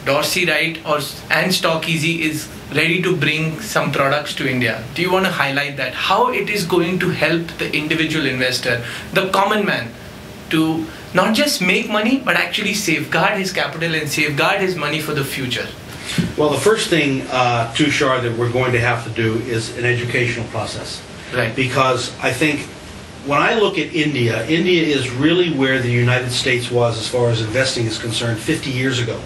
Dorsey Wright and StockEasy is ready to bring some products to India. Do you want to highlight that? How it is going to help the individual investor, the common man, to not just make money, but actually safeguard his capital and safeguard his money for the future? Well, the first thing, Tushar, that we're going to have to do is an educational process. Right. Because I think when I look at India, India is really where the United States was as far as investing is concerned 50 years ago.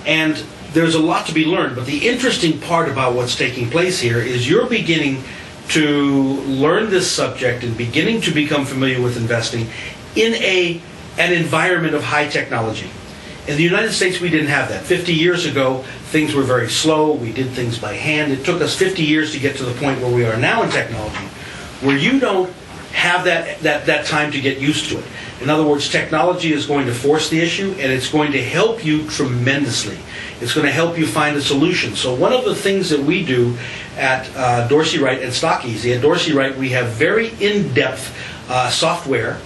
And there's a lot to be learned, but the interesting part about what's taking place here is you're beginning to learn this subject and beginning to become familiar with investing in an environment of high technology. In the United States, we didn't have that. 50 years ago, things were very slow. We did things by hand. It took us 50 years to get to the point where we are now in technology, where you don't have that time to get used to it. In other words, technology is going to force the issue, and it's going to help you tremendously. It's going to help you find a solution. So one of the things that we do at Dorsey Wright and StockEasy, at Dorsey Wright we have very in-depth software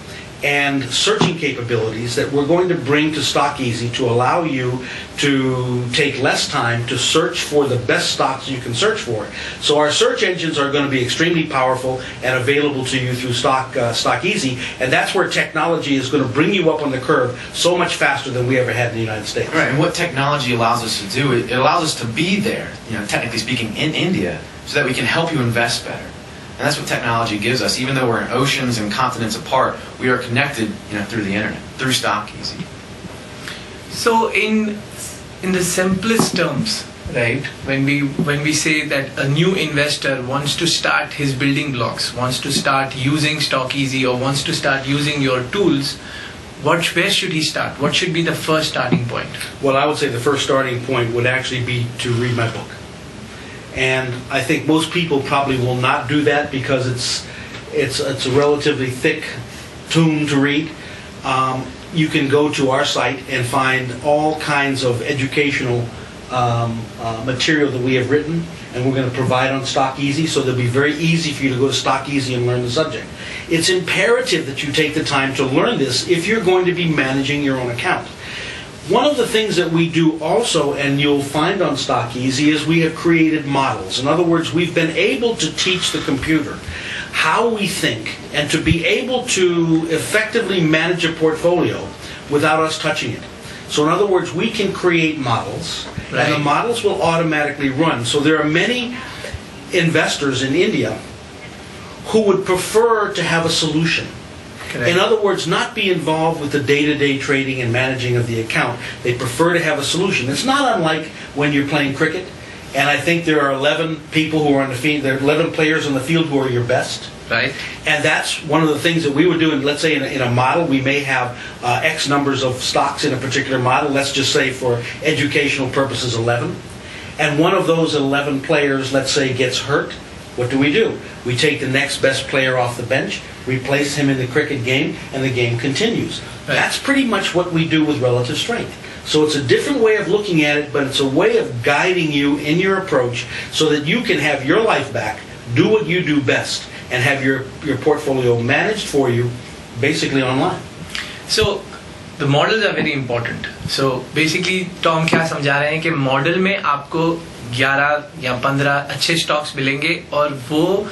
and searching capabilities that we're going to bring to StockEasy to allow you to take less time to search for the best stocks you can search for. So our search engines are going to be extremely powerful and available to you through StockEasy, and that's where technology is going to bring you up on the curve so much faster than we ever had in the United States. Right, and what technology allows us to do, it allows us to be there, technically speaking, in India, so that we can help you invest better. And that's what technology gives us. Even though we're in oceans and continents apart, we are connected, through the internet, through StockEasy. So in the simplest terms, right, when we say that a new investor wants to start his building blocks, wants to start using StockEasy or wants to start using your tools, where should he start? What should be the first starting point? Well, I would say the first starting point would actually be to read my book. And I think most people probably will not do that because it's a relatively thick tome to read. You can go to our site and find all kinds of educational material that we have written, and we're going to provide on StockEasy, so it'll be very easy for you to go to StockEasy and learn the subject. It's imperative that you take the time to learn this if you're going to be managing your own account. One of the things that we do also, and you'll find on StockEasy, is we have created models. In other words, we've been able to teach the computer how we think and to be able to effectively manage a portfolio without us touching it. So in other words, we can create models, right, and the models will automatically run. So there are many investors in India who would prefer to have a solution. In other words, not be involved with the day-to-day trading and managing of the account. They prefer to have a solution. It's not unlike when you're playing cricket, and I think there are 11 people who are on the field. There are 11 players on the field who are your best. Right. And that's one of the things that we would do. And let's say in a model, we may have X numbers of stocks in a particular model. Let's just say for educational purposes 11. And one of those 11 players, let's say, gets hurt. What do? We take the next best player off the bench, replace him in the cricket game, and the game continues. Right. That's pretty much what we do with relative strength. So it's a different way of looking at it, but it's a way of guiding you in your approach so that you can have your life back, do what you do best, and have your portfolio managed for you basically online. So the models are very important. So basically Tom क्या समझा रहे हैं कि model में आपको 11 या 15 अच्छे stocks मिलेंगे और वो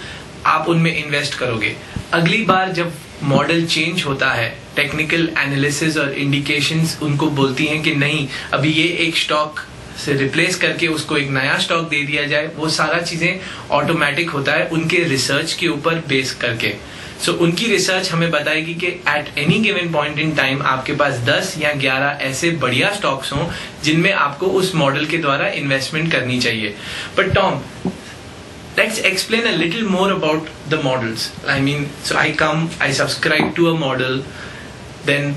आप उनमें इन्वेस्ट करोगे. अगली बार जब मॉडल चेंज होता है, टेक्निकल एनालिसिस और इंडिकेशंस उनको बोलती हैं कि नहीं, अभी ये एक स्टॉक से रिप्लेस करके उसको एक नया स्टॉक दे दिया जाए, वो सारा चीजें ऑटोमेटिक होता है उनके रिसर्च के ऊपर बेस करके. सो उनकी रिसर्च हमें बताएगी कि at any given point in time आपके पास 10 या 11 ऐसे बढ़िया स्टॉक्स हों जिनमें आपको उस मॉडल के द्वारा इन्वेस्टमेंट करनी चाहिए. But Tom, let's explain a little more about the models. I mean, so I subscribe to a model, then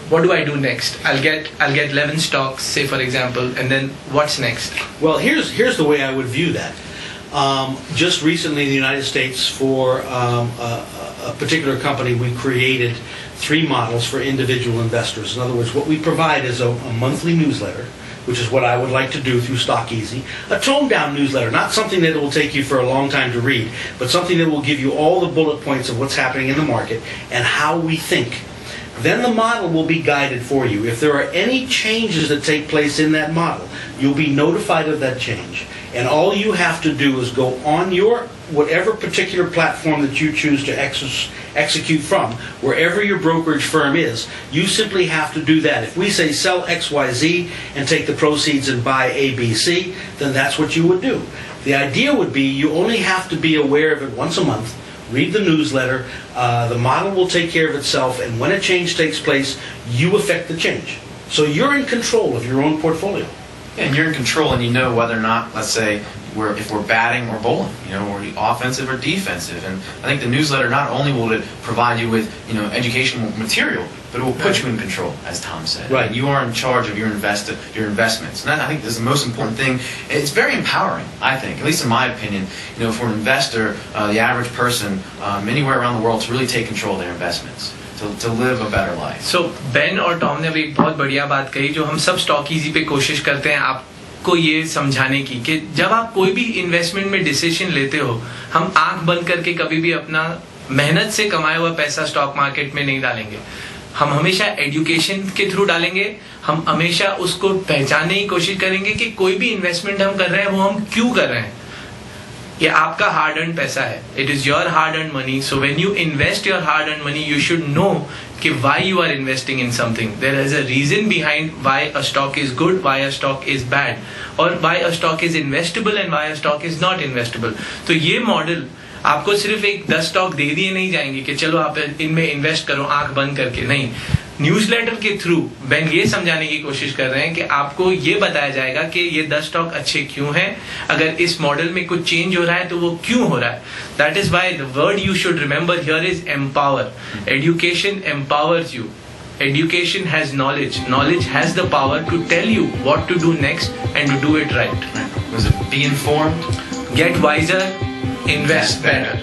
what do I do next? I'll get 11 stocks, say for example, and then what's next? Well, here's the way I would view that. Just recently in the United States, for a particular company, we created 3 models for individual investors. In other words, what we provide is a monthly newsletter, which is what I would like to do through StockEasy. A toned-down newsletter, not something that will take you for a long time to read, but something that will give you all the bullet points of what's happening in the market and how we think. Then the model will be guided for you. If there are any changes that take place in that model, you'll be notified of that change. And all you have to do is go on your whatever particular platform that you choose to execute from, wherever your brokerage firm is, you simply have to do that. If we say sell XYZ and take the proceeds and buy ABC, then that's what you would do. The idea would be you only have to be aware of it once a month, read the newsletter, the model will take care of itself, and when a change takes place, you affect the change. So you're in control of your own portfolio. Yeah, and you're in control, and you know whether or not, let's say, if we're batting or bowling, or offensive or defensive. And I think the newsletter, not only will it provide you with, educational material, but it will put you in control, as Tom said. Right. You are in charge of your investments. And that, I think, is the most important thing. It's very empowering, I think, at least in my opinion, for an investor, the average person, anywhere around the world, to really take control of their investments. To live a better life. So Ben और Tom ने भी एक बहुत बढ़िया बात कही जो हम सब स्टॉक ईजी पे कोशिश करते हैं आपको ये समझाने की कि जब आप कोई भी इन्वेस्टमेंट में डिसीजन लेते हो, हम आंख बंद करके कभी भी अपना मेहनत से कमाया हुआ पैसा स्टॉक मार्केट में नहीं डालेंगे. हम हमेशा एजुकेशन के थ्रू डालेंगे. हम हमेशा उसको पहचानने की कोशिश करेंगे कि कोई भी इन्वेस्टमेंट हम कर रहे हैं वो हम क्यों कर रहे हैं. ये आपका हार्ड अर्न पैसा है. It is your hard earn money. So when you invest your hard earn money, you should know कि why you are investing in something. There is a reason behind why a stock is good, why a stock is bad, और why a stock is investable and why a stock is not investable. तो ये model आपको सिर्फ एक 10 stock दे दिए नहीं जाएंगे कि चलो आप इनमें इन्वेस्ट करो आंख बंद करके. नहीं, न्यूज़लेटर के थ्रू बेन ये समझाने की कोशिश कर रहे हैं कि आपको ये बताया जाएगा कि ये 10 स्टॉक अच्छे क्यों हैं, अगर इस मॉडल में कुछ चेंज हो रहा है तो वो क्यों हो रहा है. That is why the word you should remember here is empower. Education empowers you. Education has knowledge. Knowledge has the power to tell you what to do next and to do it right. Was it be informed? Get wiser, invest better.